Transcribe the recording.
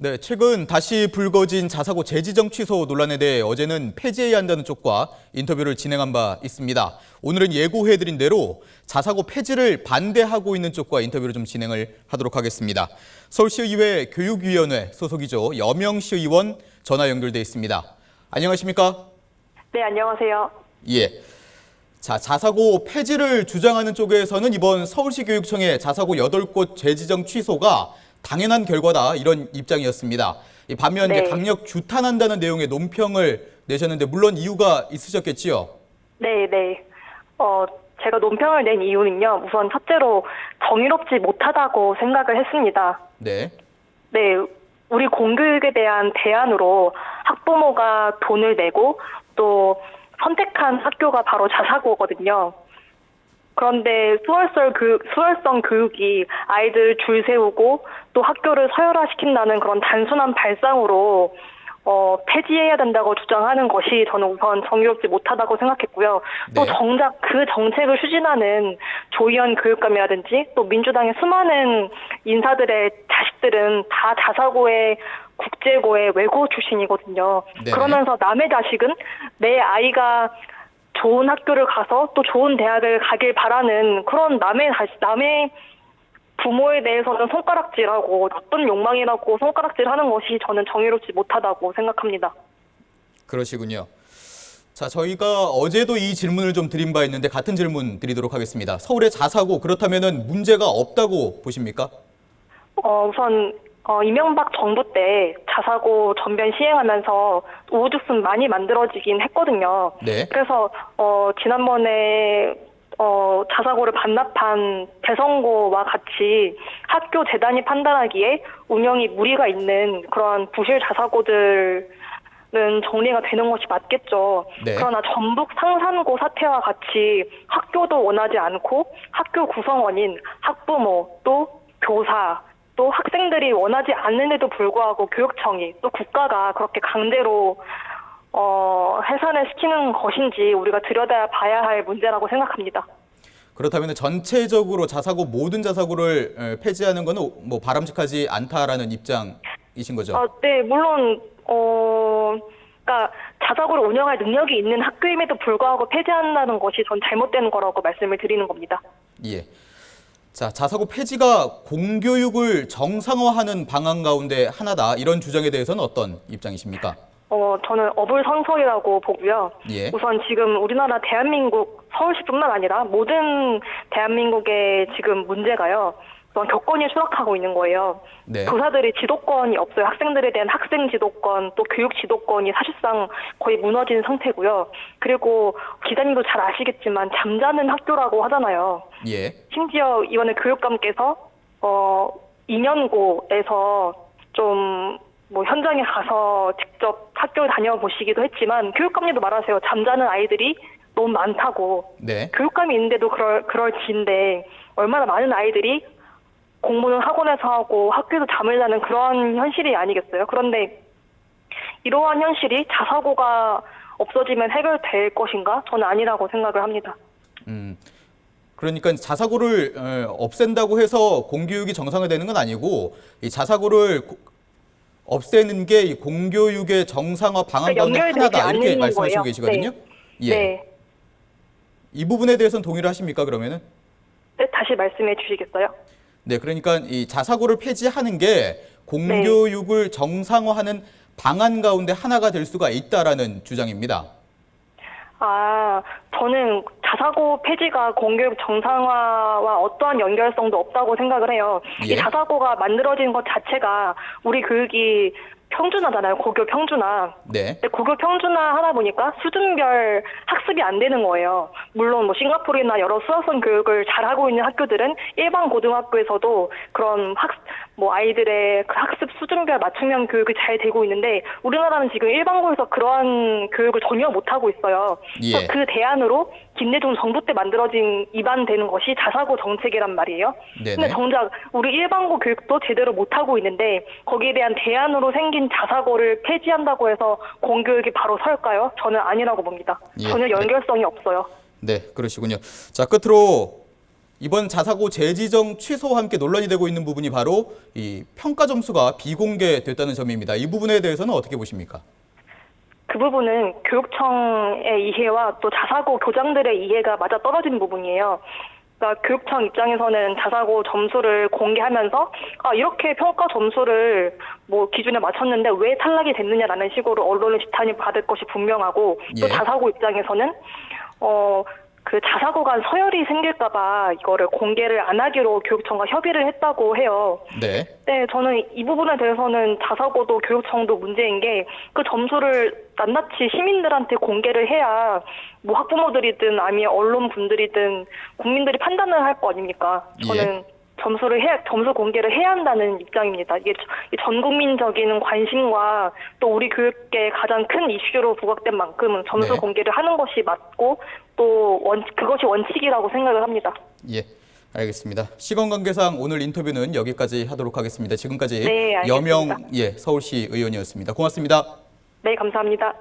네, 최근 다시 불거진 자사고 재지정 취소 논란에 대해 어제는 폐지해야 한다는 쪽과 인터뷰를 진행한 바 있습니다. 오늘은 예고해드린 대로 자사고 폐지를 반대하고 있는 쪽과 인터뷰를 좀 진행을 하도록 하겠습니다. 서울시의회 교육위원회 소속이죠. 여명시 의원 전화 연결돼 있습니다. 안녕하십니까? 네, 안녕하세요. 예. 자, 자사고 폐지를 주장하는 쪽에서는 이번 서울시 교육청의 자사고 8곳 재지정 취소가 당연한 결과다 이런 입장이었습니다. 반면 네. 이제 강력 규탄한다는 내용의 논평을 내셨는데 물론 이유가 있으셨겠지요? 네, 네. 제가 논평을 낸 이유는요. 우선 첫째로 정의롭지 못하다고 생각을 했습니다. 네. 네, 우리 공교육에 대한 대안으로 학부모가 돈을 내고 또 선택한 학교가 바로 자사고거든요. 그런데 수월성 교육이 아이들 줄 세우고 또 학교를 서열화시킨다는 그런 단순한 발상으로 폐지해야 된다고 주장하는 것이 저는 우선 정의롭지 못하다고 생각했고요. 또 네. 정작 그 정책을 추진하는 조희연 교육감이라든지 또 민주당의 수많은 인사들의 자식들은 다 자사고의 국제고의 외고 출신이거든요. 네네. 그러면서 남의 자식은 내 아이가 좋은 학교를 가서 또 좋은 대학을 가길 바라는 그런 남의 부모에 대해서는 손가락질하고 나쁜 욕망이라고 손가락질하는 것이 저는 정의롭지 못하다고 생각합니다. 그러시군요. 자, 저희가 어제도 이 질문을 좀 드린 바 있는데 같은 질문 드리도록 하겠습니다. 서울의 자사고 그렇다면은 문제가 없다고 보십니까? 우선 이명박 정부 때 자사고 전면 시행하면서 우후죽순 많이 만들어지긴 했거든요. 네. 그래서 지난번에 자사고를 반납한 대성고와 같이 학교 재단이 판단하기에 운영이 무리가 있는 그런 부실 자사고들은 정리가 되는 것이 맞겠죠. 네. 그러나 전북 상산고 사태와 같이 학교도 원하지 않고 학교 구성원인 학부모 또 교사 또 학생들이 원하지 않는데도 불구하고 교육청이 또 국가가 그렇게 강제로 해산을 시키는 것인지 우리가 들여다봐야 할 문제라고 생각합니다. 그렇다면 전체적으로 자사고 모든 자사고를 폐지하는 것은 뭐 바람직하지 않다라는 입장이신 거죠? 네, 물론 그러니까 자사고를 운영할 능력이 있는 학교임에도 불구하고 폐지한다는 것이 전 잘못된 거라고 말씀을 드리는 겁니다. 예. 자, 자사고 폐지가 공교육을 정상화하는 방안 가운데 하나다. 이런 주장에 대해서는 어떤 입장이십니까? 저는 어불성설이라고 보고요. 예. 우선 지금 우리나라 대한민국 서울시뿐만 아니라 모든 대한민국의 지금 문제가요. 우선 교권이 추락하고 있는 거예요. 네. 교사들이 지도권이 없어요. 학생들에 대한 학생 지도권, 또 교육 지도권이 사실상 거의 무너진 상태고요. 그리고 기자님도 잘 아시겠지만 잠자는 학교라고 하잖아요. 예. 심지어 이번에 교육감께서 2년고에서 좀 뭐 현장에 가서 직접 학교 다녀보시기도 했지만 교육감님도 말하세요. 잠자는 아이들이 너무 많다고. 네. 교육감이 있는데도 그럴지인데 얼마나 많은 아이들이 공부는 학원에서 하고 학교에서 잠을 자는 그런 현실이 아니겠어요. 그런데 이러한 현실이 자사고가 없어지면 해결될 것인가? 저는 아니라고 생각을 합니다. 그러니까 자사고를 없앤다고 해서 공교육이 정상화되는 건 아니고 이 자사고를 없애는 게 이 공교육의 정상화 방안 가운데 하나다 이렇게 말씀하시고 계시거든요. 네. 예. 네. 이 부분에 대해서는 동의를 하십니까, 그러면은? 네, 다시 말씀해 주시겠어요? 네, 그러니까 이 자사고를 폐지하는 게 공교육을 정상화하는 방안 가운데 하나가 될 수가 있다라는 주장입니다. 저는 자사고 폐지가 공교육 정상화와 어떠한 연결성도 없다고 생각을 해요. 예. 이 자사고가 만들어진 것 자체가 우리 교육이 평준화잖아요. 고교 평준화. 네. 근데 고교 평준화 하다 보니까 수준별 학습이 안 되는 거예요. 물론 뭐 싱가포르나 여러 수학성 교육을 잘하고 있는 학교들은 일반 고등학교에서도 그런 아이들의 그 학습 수준별 맞춤형 교육이 잘 되고 있는데 우리나라는 지금 일반고에서 그러한 교육을 전혀 못 하고 있어요. 예. 그래서 그 대안으로 김대중 정부 때 만들어진 입안되는 것이 자사고 정책이란 말이에요. 네네. 근데 정작 우리 일반고 교육도 제대로 못 하고 있는데 거기에 대한 대안으로 생긴 자사고를 폐지한다고 해서 공교육이 바로 설까요? 저는 아니라고 봅니다. 예. 전혀 연결성이 없어요. 네, 그러시군요. 자, 끝으로 이번 자사고 재지정 취소와 함께 논란이 되고 있는 부분이 바로 이 평가 점수가 비공개됐다는 점입니다. 이 부분에 대해서는 어떻게 보십니까? 그 부분은 교육청의 이해와 또 자사고 교장들의 이해가 맞아 떨어지는 부분이에요. 그러니까 교육청 입장에서는 자사고 점수를 공개하면서 이렇게 평가 점수를 뭐 기준에 맞췄는데 왜 탈락이 됐느냐라는 식으로 언론의 지탄이 받을 것이 분명하고 또 예. 자사고 입장에서는 그 자사고 간 서열이 생길까봐 이거를 공개를 안 하기로 교육청과 협의를 했다고 해요. 네. 네, 저는 이 부분에 대해서는 자사고도 교육청도 문제인 게 그 점수를 낱낱이 시민들한테 공개를 해야 뭐 학부모들이든 아니면 언론분들이든 국민들이 판단을 할 거 아닙니까? 저는 점수 공개를 해야 한다는 입장입니다. 이게 전 국민적인 관심과 또 우리 교육계의 가장 큰 이슈로 부각된 만큼 점수 네. 공개를 하는 것이 맞고 또 그것이 원칙이라고 생각을 합니다. 예. 알겠습니다. 시간 관계상 오늘 인터뷰는 여기까지 하도록 하겠습니다. 지금까지 네, 알겠습니다. 여명 서울시 의원이었습니다. 고맙습니다. 네, 감사합니다.